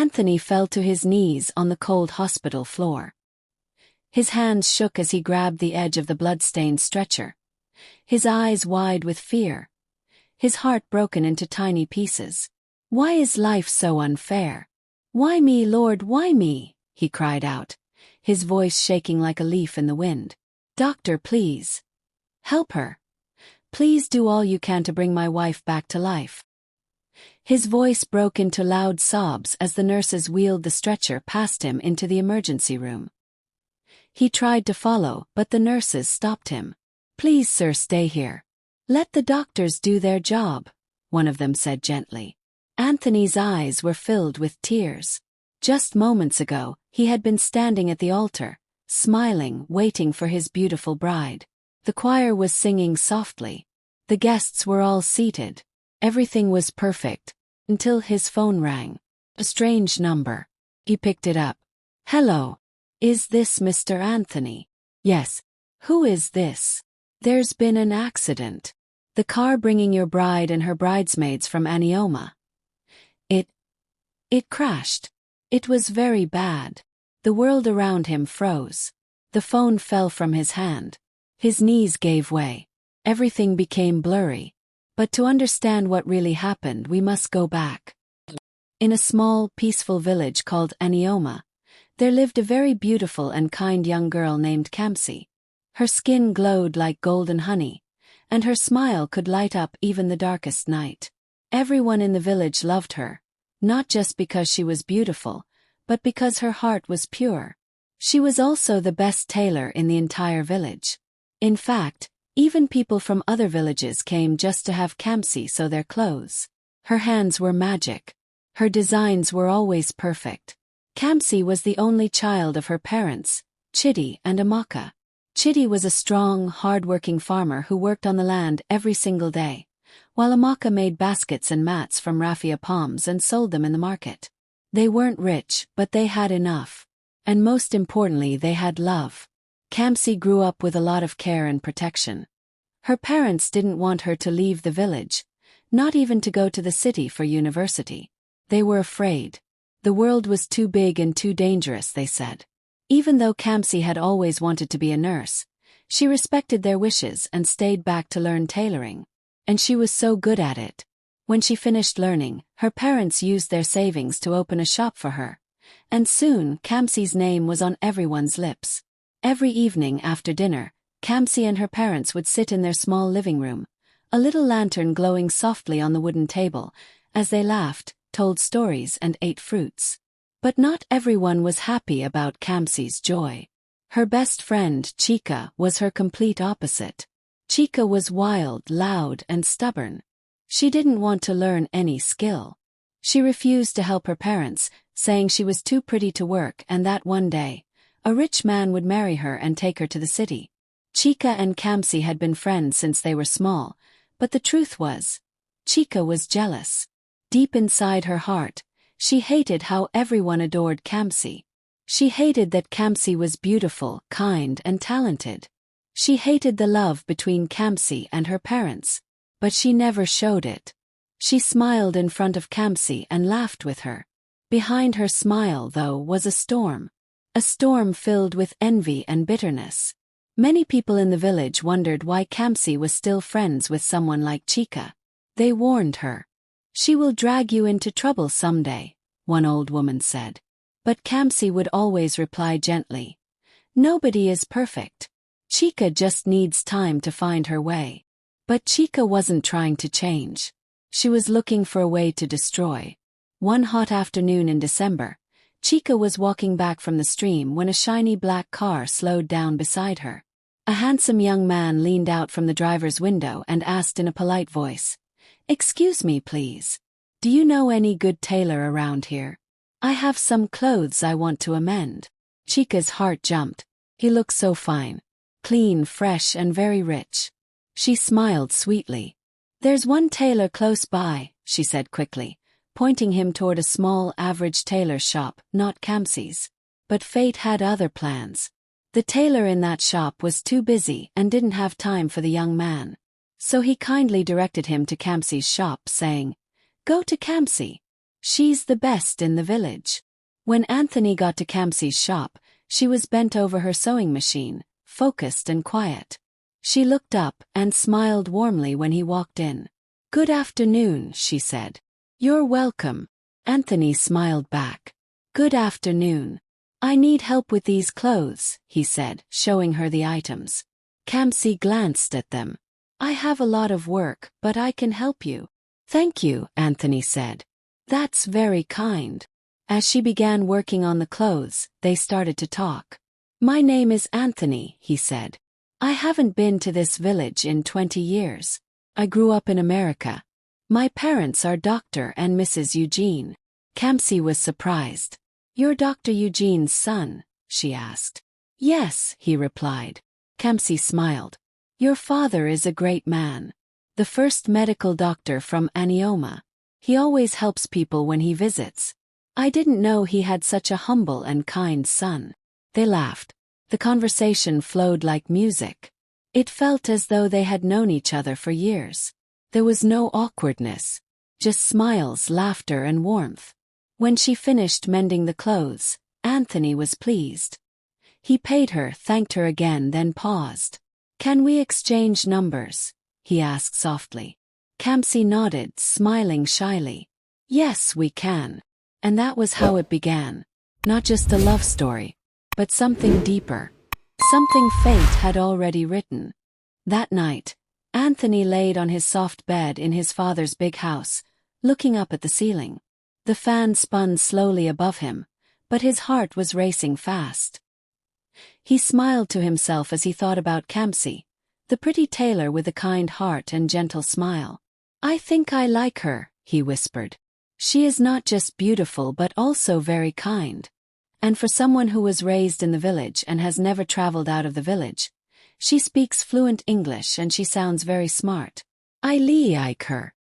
Anthony fell to his knees on the cold hospital floor. His hands shook as he grabbed the edge of the blood-stained stretcher, his eyes wide with fear, his heart broken into tiny pieces. "Why is life so unfair? Why me, Lord, why me?" he cried out, his voice shaking like a leaf in the wind. "Doctor, please. Help her. Please do all you can to bring my wife back to life." His voice broke into loud sobs as the nurses wheeled the stretcher past him into the emergency room. He tried to follow, but the nurses stopped him. "Please, sir, stay here. Let the doctors do their job," one of them said gently. Anthony's eyes were filled with tears. Just moments ago, he had been standing at the altar, smiling, waiting for his beautiful bride. The choir was singing softly. The guests were all seated. Everything was perfect, until his phone rang. A strange number. He picked it up. "Hello. Is this Mr. Anthony?" "Yes." "Who is this?" "There's been an accident. The car bringing your bride and her bridesmaids from Anioma. It crashed. It was very bad." The world around him froze. The phone fell from his hand. His knees gave way. Everything became blurry. But to understand what really happened, we must go back. In a small, peaceful village called Anioma, there lived a very beautiful and kind young girl named Kamsi. Her skin glowed like golden honey, and her smile could light up even the darkest night. Everyone in the village loved her, not just because she was beautiful, but because her heart was pure. She was also the best tailor in the entire village. In fact, even people from other villages came just to have Kamsi sew their clothes. Her hands were magic. Her designs were always perfect. Kamsi was the only child of her parents, Chidi and Amaka. Chidi was a strong, hard-working farmer who worked on the land every single day, while Amaka made baskets and mats from raffia palms and sold them in the market. They weren't rich, but they had enough. And most importantly, they had love. Kamsi grew up with a lot of care and protection. Her parents didn't want her to leave the village, not even to go to the city for university. They were afraid. The world was too big and too dangerous, they said. Even though Kamsi had always wanted to be a nurse, she respected their wishes and stayed back to learn tailoring. And she was so good at it. When she finished learning, her parents used their savings to open a shop for her. And soon, Kamsi's name was on everyone's lips. Every evening after dinner, Kamsi and her parents would sit in their small living room, a little lantern glowing softly on the wooden table, as they laughed, told stories and ate fruits. But not everyone was happy about Kamsi's joy. Her best friend, Chika, was her complete opposite. Chika was wild, loud, and stubborn. She didn't want to learn any skill. She refused to help her parents, saying she was too pretty to work and that one day, a rich man would marry her and take her to the city. Chika and Kamsi had been friends since they were small, but the truth was, Chika was jealous. Deep inside her heart, she hated how everyone adored Kamsi. She hated that Kamsi was beautiful, kind, and talented. She hated the love between Kamsi and her parents, but she never showed it. She smiled in front of Kamsi and laughed with her. Behind her smile, though, was a storm. A storm filled with envy and bitterness. Many people in the village wondered why Kamsi was still friends with someone like Chika. They warned her. "She will drag you into trouble someday," one old woman said. But Kamsi would always reply gently, "Nobody is perfect. Chika just needs time to find her way." But Chika wasn't trying to change. She was looking for a way to destroy. One hot afternoon in December, Chika was walking back from the stream when a shiny black car slowed down beside her. A handsome young man leaned out from the driver's window and asked in a polite voice, "Excuse me, please. Do you know any good tailor around here? I have some clothes I want to amend." Chika's heart jumped. He looked so fine. Clean, fresh, and very rich. She smiled sweetly. "There's one tailor close by," she said quickly, pointing him toward a small, average tailor shop, not Kamsi's. But fate had other plans. The tailor in that shop was too busy and didn't have time for the young man. So he kindly directed him to Kamsi's shop, saying, "Go to Kamsi. She's the best in the village. When Anthony got to Kamsi's shop, she was bent over her sewing machine, focused and quiet. She looked up and smiled warmly when he walked in. "Good afternoon," she said. "You're welcome." Anthony smiled back. "Good afternoon. I need help with these clothes," he said, showing her the items. Kamsi glanced at them. "I have a lot of work, but I can help you." "Thank you," Anthony said. "That's very kind." As she began working on the clothes, they started to talk. "My name is Anthony," he said. "I haven't been to this village in 20 years. I grew up in America. My parents are Dr. and Mrs. Eugene." Kamsi was surprised. "You're Dr. Eugene's son?" she asked. "Yes," he replied. Kamsi smiled. "Your father is a great man. The first medical doctor from Anioma. He always helps people when he visits. I didn't know he had such a humble and kind son." They laughed. The conversation flowed like music. It felt as though they had known each other for years. There was no awkwardness, just smiles, laughter, and warmth. When she finished mending the clothes, Anthony was pleased. He paid her, thanked her again, then paused. "Can we exchange numbers?" he asked softly. Kamsi nodded, smiling shyly. "Yes, we can." And that was how it began. Not just a love story, but something deeper. Something fate had already written. That night, Anthony laid on his soft bed in his father's big house, looking up at the ceiling. The fan spun slowly above him, but his heart was racing fast. He smiled to himself as he thought about Kamsi, the pretty tailor with a kind heart and gentle smile. "I think I like her," he whispered. "She is not just beautiful but also very kind. And for someone who was raised in the village and has never traveled out of the village, she speaks fluent English and she sounds very smart. I like her."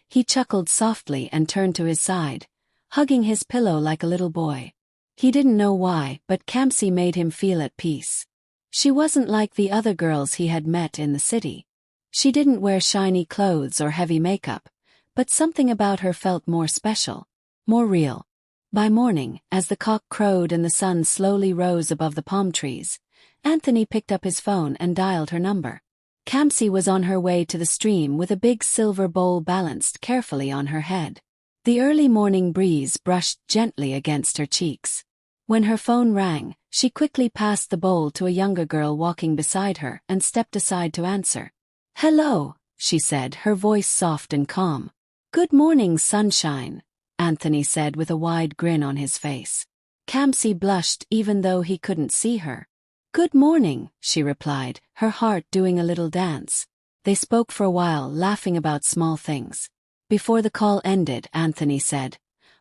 He chuckled softly and turned to his side, hugging his pillow like a little boy. He didn't know why, but Kamsi made him feel at peace. She wasn't like the other girls he had met in the city. She didn't wear shiny clothes or heavy makeup, but something about her felt more special, more real. By morning, as the cock crowed and the sun slowly rose above the palm trees, Anthony picked up his phone and dialed her number. Kamsi was on her way to the stream with a big silver bowl balanced carefully on her head. The early morning breeze brushed gently against her cheeks. When her phone rang, she quickly passed the bowl to a younger girl walking beside her and stepped aside to answer. "Hello," she said, her voice soft and calm. "Good morning, sunshine," Anthony said with a wide grin on his face. Kamsi blushed even though he couldn't see her. "Good morning," she replied, her heart doing a little dance. They spoke for a while, laughing about small things. Before the call ended, Anthony said,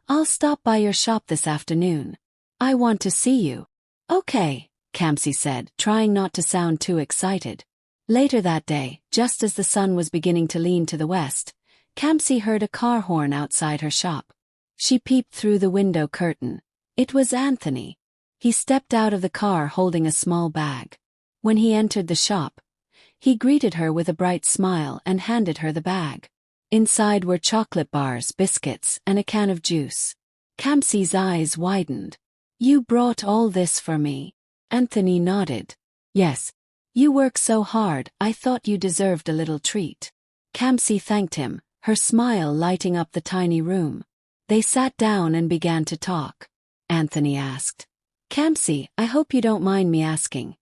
"I'll stop by your shop this afternoon. I want to see you." "Okay," Kamsi said, trying not to sound too excited. Later that day, just as the sun was beginning to lean to the west, Kamsi heard a car horn outside her shop. She peeped through the window curtain. It was Anthony. He stepped out of the car holding a small bag. When he entered the shop, he greeted her with a bright smile and handed her the bag. Inside were chocolate bars, biscuits, and a can of juice. Kamsi's eyes widened. "You brought all this for me?" Anthony nodded. "Yes. You work so hard, I thought you deserved a little treat." Kamsi thanked him, her smile lighting up the tiny room. They sat down and began to talk. Anthony asked, "Kamsi, I hope you don't mind me asking.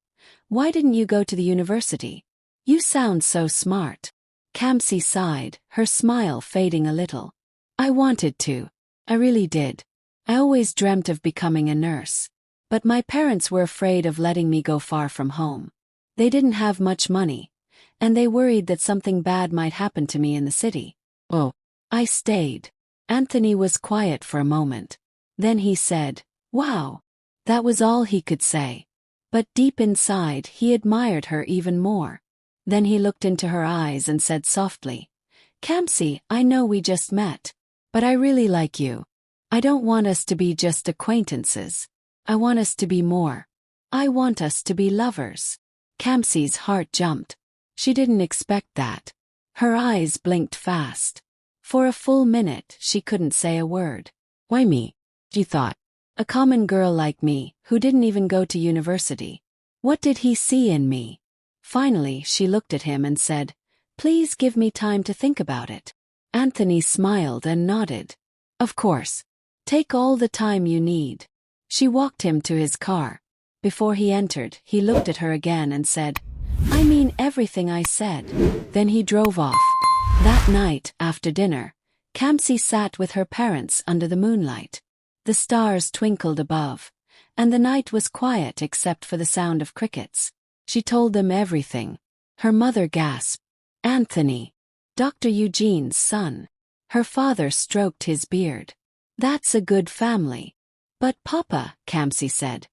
Why didn't you go to the university? You sound so smart." Kamsi sighed, her smile fading a little. "I wanted to. I really did. I always dreamt of becoming a nurse. But my parents were afraid of letting me go far from home. They didn't have much money, and they worried that something bad might happen to me in the city. Oh, I stayed." Anthony was quiet for a moment. Then he said, "Wow." That was all he could say. But deep inside, he admired her even more. Then he looked into her eyes and said softly, "Kamsi, I know we just met, but I really like you. I don't want us to be just acquaintances. I want us to be more. I want us to be lovers." Kamsi's heart jumped. She didn't expect that. Her eyes blinked fast. For a full minute she couldn't say a word. Why me? She thought. A common girl like me, who didn't even go to university. What did he see in me? Finally she looked at him and said, "Please give me time to think about it." Anthony smiled and nodded. "Of course. Take all the time you need." She walked him to his car. Before he entered, he looked at her again and said, "I mean everything I said." Then he drove off. That night, after dinner, Kamsi sat with her parents under the moonlight. The stars twinkled above, and the night was quiet except for the sound of crickets. She told them everything. Her mother gasped. "Anthony, Dr. Eugene's son." Her father stroked his beard. "That's a good family." "But Papa," Kamsi said,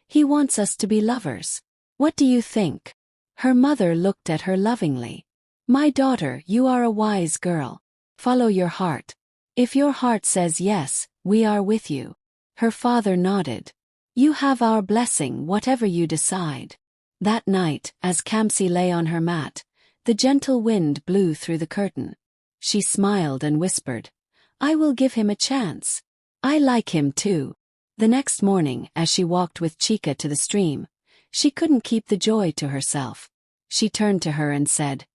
"he wants us to be lovers. What do you think?" Her mother looked at her lovingly. "My daughter, you are a wise girl. Follow your heart. If your heart says yes, we are with you." Her father nodded. "You have our blessing whatever you decide." That night, as Kamsi lay on her mat, the gentle wind blew through the curtain. She smiled and whispered, "I will give him a chance. I like him too." The next morning, as she walked with Chika to the stream, she couldn't keep the joy to herself. She turned to her and said,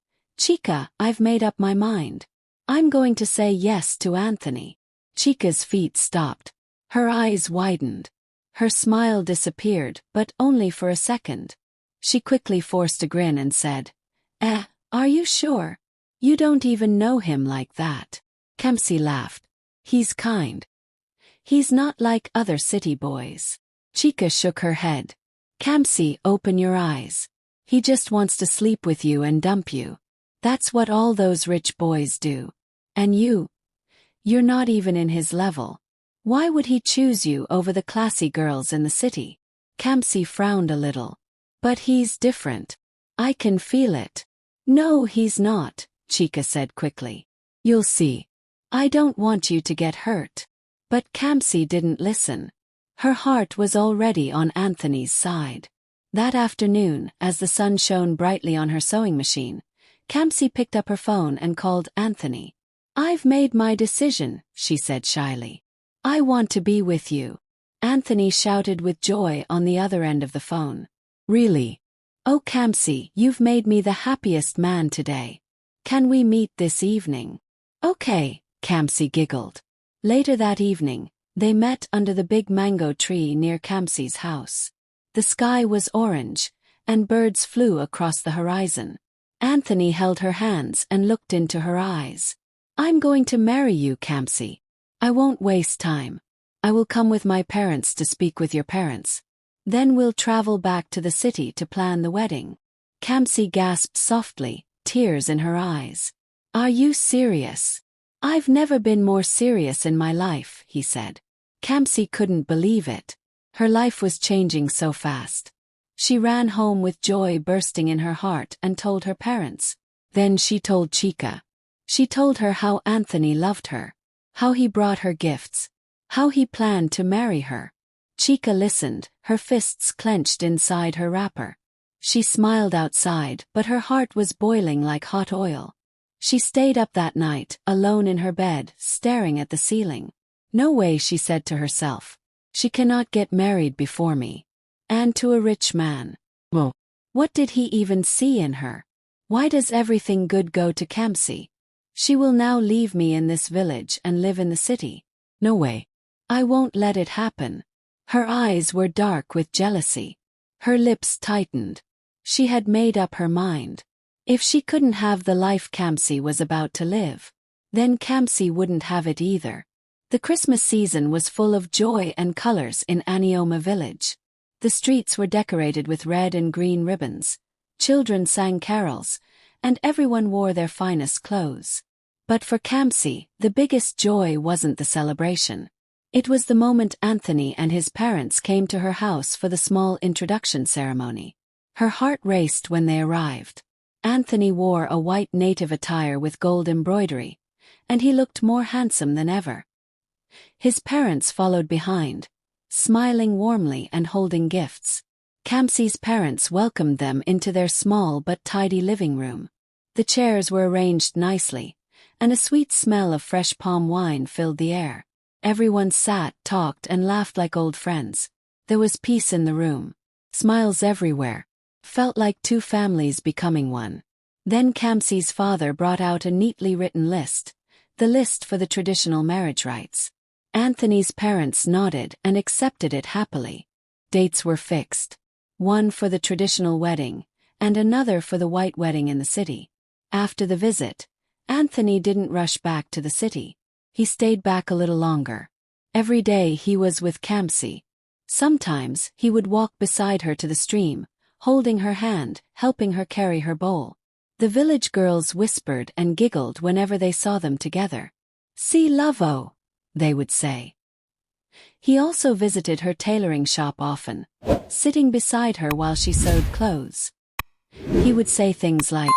"Chika, I've made up my mind. I'm going to say yes to Anthony." Chika's feet stopped. Her eyes widened. Her smile disappeared, but only for a second. She quickly forced a grin and said, Are you sure? You don't even know him like that." Kamsi laughed. "He's kind. He's not like other city boys." Chika shook her head. "Kamsi, open your eyes. He just wants to sleep with you and dump you. That's what all those rich boys do. And you're not even in his level. Why would he choose you over the classy girls in the city?" Kamsi frowned a little. "But he's different. I can feel it." "No, he's not," Chika said quickly. "You'll see. I don't want you to get hurt." But Kamsi didn't listen. Her heart was already on Anthony's side. That afternoon, as the sun shone brightly on her sewing machine, Kamsi picked up her phone and called Anthony. "I've made my decision," she said shyly. "I want to be with you." Anthony shouted with joy on the other end of the phone. "Really? Oh, Kamsi, you've made me the happiest man today. Can we meet this evening?" "Okay," Kamsi giggled. Later that evening, they met under the big mango tree near Kamsi's house. The sky was orange, and birds flew across the horizon. Anthony held her hands and looked into her eyes. "I'm going to marry you, Kamsi. I won't waste time. I will come with my parents to speak with your parents. Then we'll travel back to the city to plan the wedding." Kamsi gasped softly, tears in her eyes. "Are you serious?" "I've never been more serious in my life," he said. Kamsi couldn't believe it. Her life was changing so fast. She ran home with joy bursting in her heart and told her parents. Then she told Chika. She told her how Anthony loved her, how he brought her gifts, how he planned to marry her. Chika listened, her fists clenched inside her wrapper. She smiled outside, but her heart was boiling like hot oil. She stayed up that night, alone in her bed, staring at the ceiling. "No way," she said to herself. "She cannot get married before me. And to a rich man. Whoa. What did he even see in her? Why does everything good go to Kamsi? She will now leave me in this village and live in the city. No way. I won't let it happen." Her eyes were dark with jealousy. Her lips tightened. She had made up her mind. If she couldn't have the life Kamsi was about to live, then Kamsi wouldn't have it either. The Christmas season was full of joy and colors in Anioma village. The streets were decorated with red and green ribbons. Children sang carols, and everyone wore their finest clothes. But for Kamsi, the biggest joy wasn't the celebration. It was the moment Anthony and his parents came to her house for the small introduction ceremony. Her heart raced when they arrived. Anthony wore a white native attire with gold embroidery, and he looked more handsome than ever. His parents followed behind, smiling warmly and holding gifts. Kamsi's parents welcomed them into their small but tidy living room. The chairs were arranged nicely, and a sweet smell of fresh palm wine filled the air. Everyone sat, talked, and laughed like old friends. There was peace in the room. Smiles everywhere. Felt like two families becoming one. Then Kamsi's father brought out a neatly written list. The list for the traditional marriage rites. Anthony's parents nodded and accepted it happily. Dates were fixed. One for the traditional wedding, and another for the white wedding in the city. After the visit, Anthony didn't rush back to the city. He stayed back a little longer. Every day he was with Kamsi. Sometimes he would walk beside her to the stream, holding her hand, helping her carry her bowl. The village girls whispered and giggled whenever they saw them together. "See Lovo," they would say. He also visited her tailoring shop often, sitting beside her while she sewed clothes. He would say things like,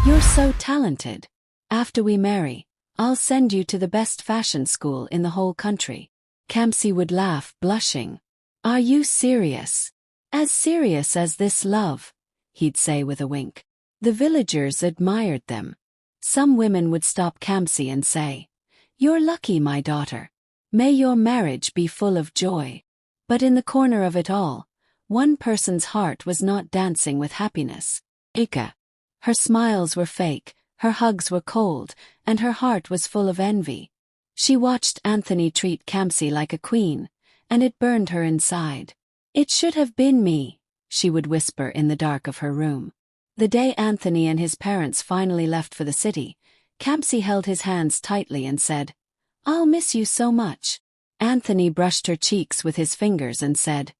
"You're so talented. After we marry, I'll send you to the best fashion school in the whole country." Kamsi would laugh, blushing. "Are you serious? As serious as this, love?" he'd say with a wink. The villagers admired them. Some women would stop Kamsi and say, "You're lucky, my daughter. May your marriage be full of joy." But in the corner of it all, one person's heart was not dancing with happiness. Chika. Her smiles were fake, her hugs were cold, and her heart was full of envy. She watched Anthony treat Kamsi like a queen, and it burned her inside. "It should have been me," she would whisper in the dark of her room. The day Anthony and his parents finally left for the city, Kamsi held his hands tightly and said, "I'll miss you so much." Anthony brushed her cheeks with his fingers and said,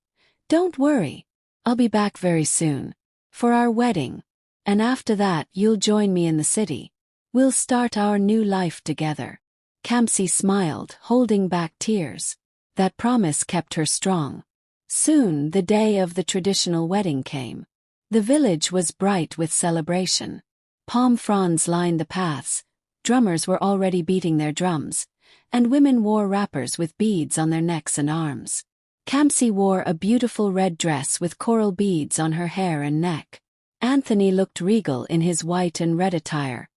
"Don't worry. I'll be back very soon. For our wedding. And after that you'll join me in the city. We'll start our new life together." Kamsi smiled, holding back tears. That promise kept her strong. Soon the day of the traditional wedding came. The village was bright with celebration. Palm fronds lined the paths, drummers were already beating their drums, and women wore wrappers with beads on their necks and arms. Kamsi wore a beautiful red dress with coral beads on her hair and neck. Anthony looked regal in his white and red attire,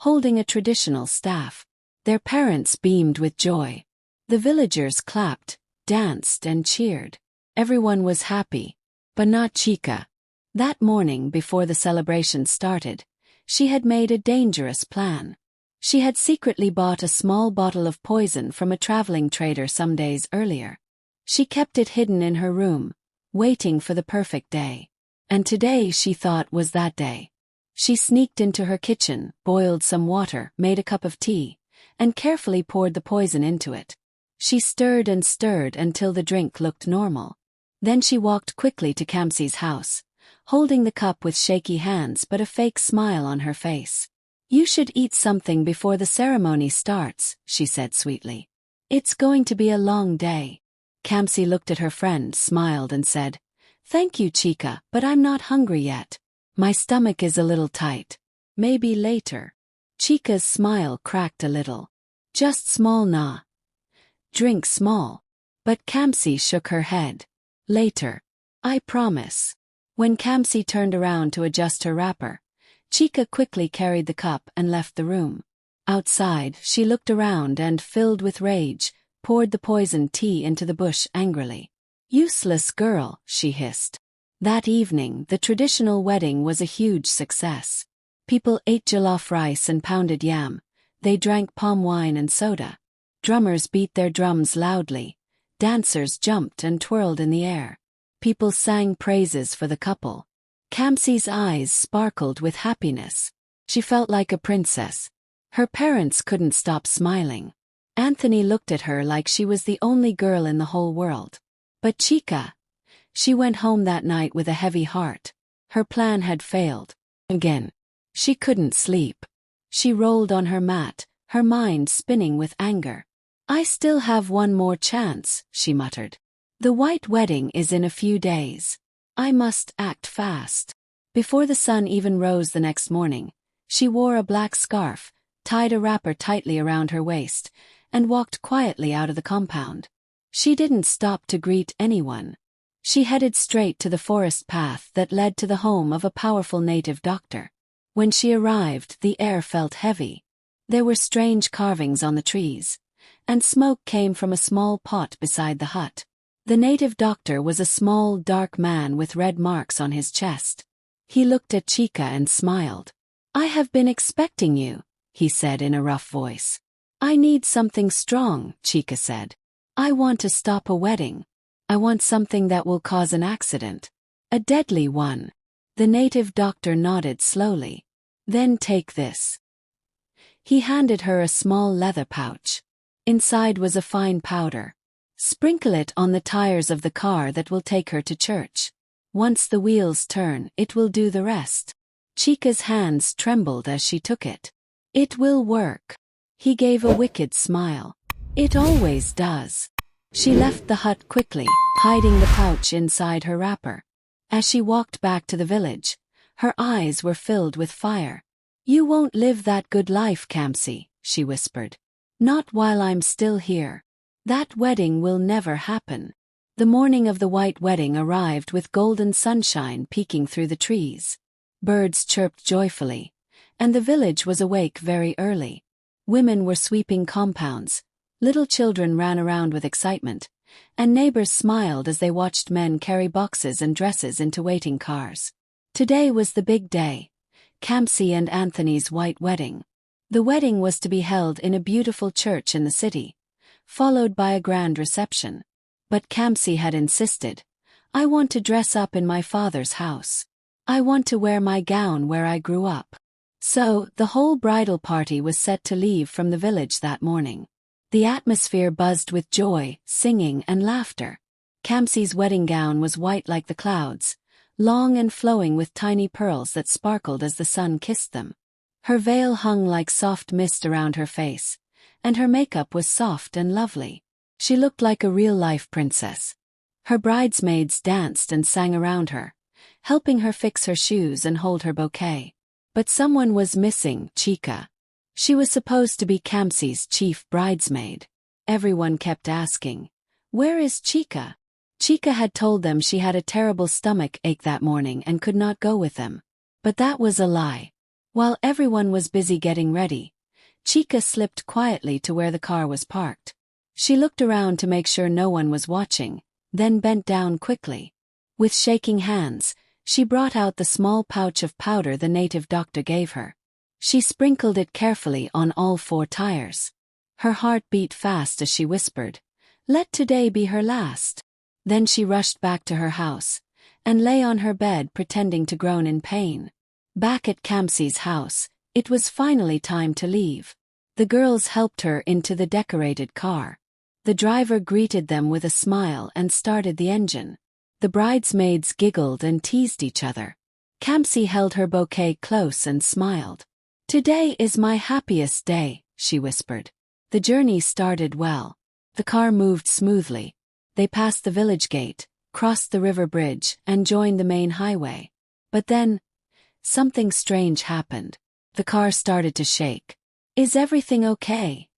holding a traditional staff. Their parents beamed with joy. The villagers clapped, danced, and cheered. Everyone was happy, but not Chika. That morning before the celebration started, she had made a dangerous plan. She had secretly bought a small bottle of poison from a traveling trader some days earlier. She kept it hidden in her room, waiting for the perfect day. And today she thought was that day. She sneaked into her kitchen, boiled some water, made a cup of tea, and carefully poured the poison into it. She stirred and stirred until the drink looked normal. Then she walked quickly to Kamsi's house, holding the cup with shaky hands but a fake smile on her face. "You should eat something before the ceremony starts," she said sweetly. "It's going to be a long day." Kamsi looked at her friend, smiled and said, "Thank you, Chika, but I'm not hungry yet. My stomach is a little tight. Maybe later." Chika's smile cracked a little. "Just small na. Drink small." But Kamsi shook her head. "Later. I promise." When Kamsi turned around to adjust her wrapper, Chika quickly carried the cup and left the room. Outside, she looked around and, filled with rage, poured the poisoned tea into the bush angrily. "Useless girl," she hissed. That evening, the traditional wedding was a huge success. People ate jollof rice and pounded yam. They drank palm wine and soda. Drummers beat their drums loudly. Dancers jumped and twirled in the air. People sang praises for the couple. Kamsi's eyes sparkled with happiness. She felt like a princess. Her parents couldn't stop smiling. Anthony looked at her like she was the only girl in the whole world. But Chika, she went home that night with a heavy heart. Her plan had failed. Again. She couldn't sleep. She rolled on her mat, her mind spinning with anger. "I still have one more chance," she muttered. "The white wedding is in a few days. I must act fast." Before the sun even rose the next morning, she wore a black scarf, tied a wrapper tightly around her waist, and walked quietly out of the compound. She didn't stop to greet anyone. She headed straight to the forest path that led to the home of a powerful native doctor. When she arrived, the air felt heavy. There were strange carvings on the trees, and smoke came from a small pot beside the hut. The native doctor was a small, dark man with red marks on his chest. He looked at Chika and smiled. "I have been expecting you," he said in a rough voice. "I need something strong," Chika said. "I want to stop a wedding. I want something that will cause an accident. A deadly one." The native doctor nodded slowly. "Then take this." He handed her a small leather pouch. Inside was a fine powder. "Sprinkle it on the tires of the car that will take her to church. Once the wheels turn, it will do the rest." Chika's hands trembled as she took it. "It will work." He gave a wicked smile. "It always does." She left the hut quickly, hiding the pouch inside her wrapper. As she walked back to the village, her eyes were filled with fire. "You won't live that good life, Kamsi," she whispered. "Not while I'm still here. That wedding will never happen." The morning of the white wedding arrived with golden sunshine peeking through the trees. Birds chirped joyfully, and the village was awake very early. Women were sweeping compounds, little children ran around with excitement, and neighbors smiled as they watched men carry boxes and dresses into waiting cars. Today was the big day, Kamsi and Anthony's white wedding. The wedding was to be held in a beautiful church in the city, followed by a grand reception. But Kamsi had insisted, "I want to dress up in my father's house. I want to wear my gown where I grew up." So, the whole bridal party was set to leave from the village that morning. The atmosphere buzzed with joy, singing, and laughter. Kamsi's wedding gown was white like the clouds, long and flowing with tiny pearls that sparkled as the sun kissed them. Her veil hung like soft mist around her face, and her makeup was soft and lovely. She looked like a real-life princess. Her bridesmaids danced and sang around her, helping her fix her shoes and hold her bouquet. But someone was missing, Chika. She was supposed to be Kamsi's chief bridesmaid. Everyone kept asking, "Where is Chika?" Chika had told them she had a terrible stomach ache that morning and could not go with them. But that was a lie. While everyone was busy getting ready, Chika slipped quietly to where the car was parked. She looked around to make sure no one was watching, then bent down quickly. With shaking hands, she brought out the small pouch of powder the native doctor gave her. She sprinkled it carefully on all 4 tires. Her heart beat fast as she whispered, "Let today be her last." Then she rushed back to her house, and lay on her bed pretending to groan in pain. Back at Kamsi's house, it was finally time to leave. The girls helped her into the decorated car. The driver greeted them with a smile and started the engine. The bridesmaids giggled and teased each other. Kamsi held her bouquet close and smiled. "Today is my happiest day," she whispered. The journey started well. The car moved smoothly. They passed the village gate, crossed the river bridge, and joined the main highway. But then, something strange happened. The car started to shake. "Is everything okay?"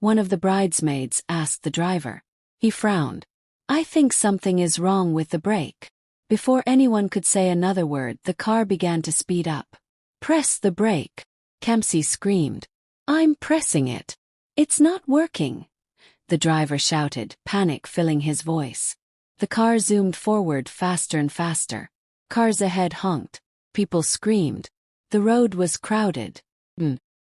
one of the bridesmaids asked the driver. He frowned. "I think something is wrong with the brake." Before anyone could say another word, the car began to speed up. "Press the brake," Kamsi screamed. "I'm pressing it. It's not working," the driver shouted, panic filling his voice. The car zoomed forward faster and faster. Cars ahead honked. People screamed. The road was crowded.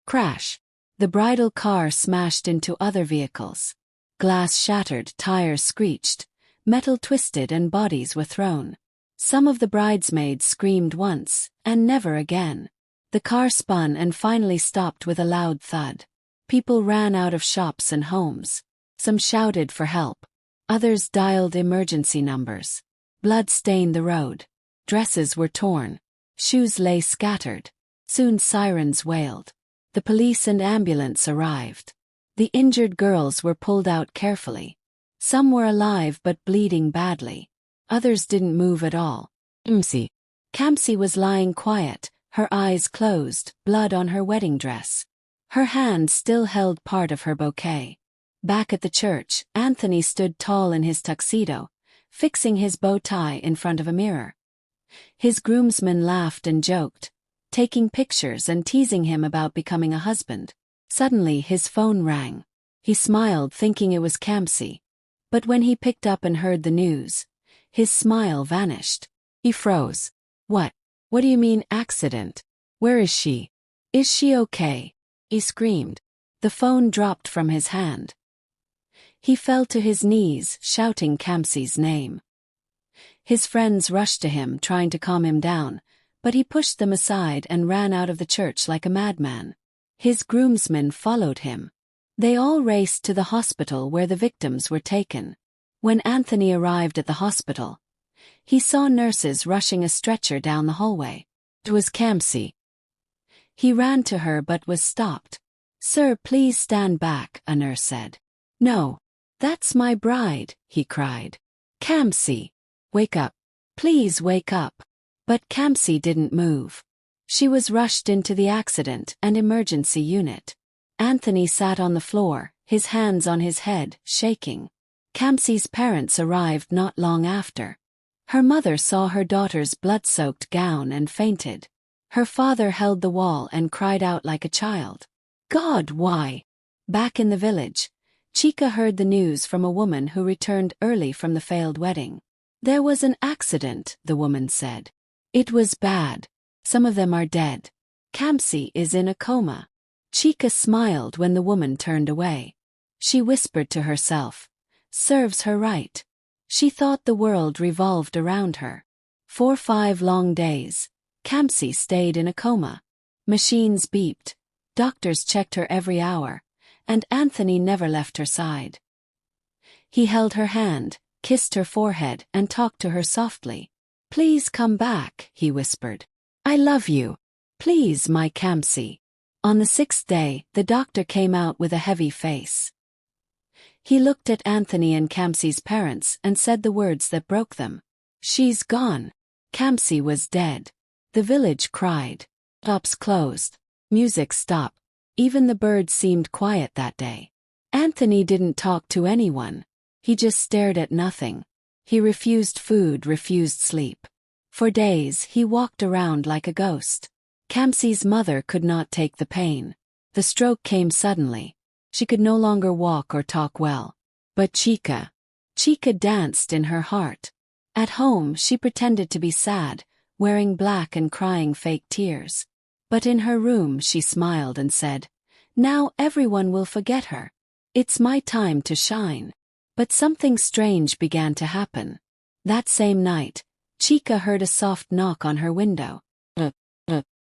Crash. The bridal car smashed into other vehicles. Glass shattered, tires screeched, metal twisted, and bodies were thrown. Some of the bridesmaids screamed once, and never again. The car spun and finally stopped with a loud thud. People ran out of shops and homes. Some shouted for help. Others dialed emergency numbers. Blood stained the road. Dresses were torn. Shoes lay scattered. Soon sirens wailed. The police and ambulance arrived. The injured girls were pulled out carefully. Some were alive but bleeding badly. Others didn't move at all. Kamsi was lying quiet, her eyes closed, blood on her wedding dress. Her hand still held part of her bouquet. Back at the church, Anthony stood tall in his tuxedo, fixing his bow tie in front of a mirror. His groomsmen laughed and joked, taking pictures and teasing him about becoming a husband. Suddenly his phone rang. He smiled thinking it was Kamsi. But when he picked up and heard the news, his smile vanished. He froze. What? What do you mean accident? Where is she? Is she okay? He screamed. The phone dropped from his hand. He fell to his knees, shouting Kamsi's name. His friends rushed to him, trying to calm him down, but he pushed them aside and ran out of the church like a madman. His groomsmen followed him. They all raced to the hospital where the victims were taken. When Anthony arrived at the hospital, he saw nurses rushing a stretcher down the hallway. It was Kamsi. He ran to her but was stopped. "Sir, please stand back," a nurse said. "No. That's my bride," he cried. "Kamsi, wake up. Please wake up." But Kamsi didn't move. She was rushed into the accident and emergency unit. Anthony sat on the floor, his hands on his head, shaking. Kamsi's parents arrived not long after. Her mother saw her daughter's blood-soaked gown and fainted. Her father held the wall and cried out like a child. "God, why?" Back in the village, Chika heard the news from a woman who returned early from the failed wedding. "There was an accident," the woman said. "It was bad. Some of them are dead. Kamsi is in a coma." Chika smiled when the woman turned away. She whispered to herself, "Serves her right." She thought the world revolved around her. For 5 long days, Kamsi stayed in a coma. Machines beeped, doctors checked her every hour, and Anthony never left her side. He held her hand, kissed her forehead and talked to her softly. "Please come back," he whispered. "I love you. Please, my Kamsi." On the 6th day, the doctor came out with a heavy face. He looked at Anthony and Kamsi's parents and said the words that broke them. "She's gone." Kamsi was dead. The village cried. Shops closed. Music stopped. Even the birds seemed quiet that day. Anthony didn't talk to anyone. He just stared at nothing. He refused food, refused sleep. For days, he walked around like a ghost. Kamsi's mother could not take the pain. The stroke came suddenly. She could no longer walk or talk well. But Chika danced in her heart. At home, she pretended to be sad, wearing black and crying fake tears. But in her room, she smiled and said, "Now everyone will forget her. It's my time to shine." But something strange began to happen. That same night, Chika heard a soft knock on her window.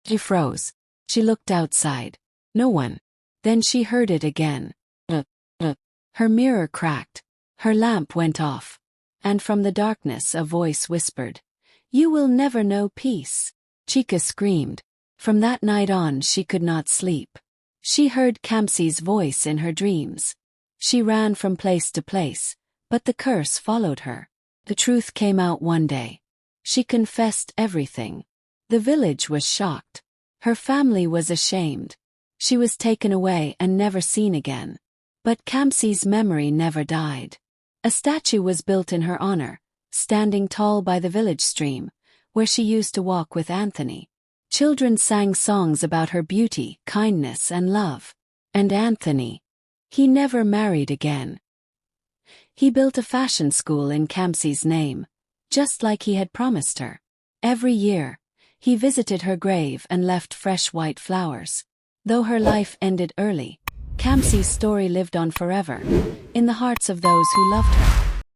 She froze. She looked outside. No one. Then she heard it again. Her mirror cracked. Her lamp went off. And from the darkness a voice whispered, "You will never know peace." Chika screamed. From that night on she could not sleep. She heard Kamsi's voice in her dreams. She ran from place to place, but the curse followed her. The truth came out one day. She confessed everything. The village was shocked. Her family was ashamed. She was taken away and never seen again. But Kamsi's memory never died. A statue was built in her honor, standing tall by the village stream, where she used to walk with Anthony. Children sang songs about her beauty, kindness, and love. And Anthony, he never married again. He built a fashion school in Kamsi's name, just like he had promised her. Every year, he visited her grave and left fresh white flowers. Though her life ended early, Kamsi's story lived on forever, in the hearts of those who loved her.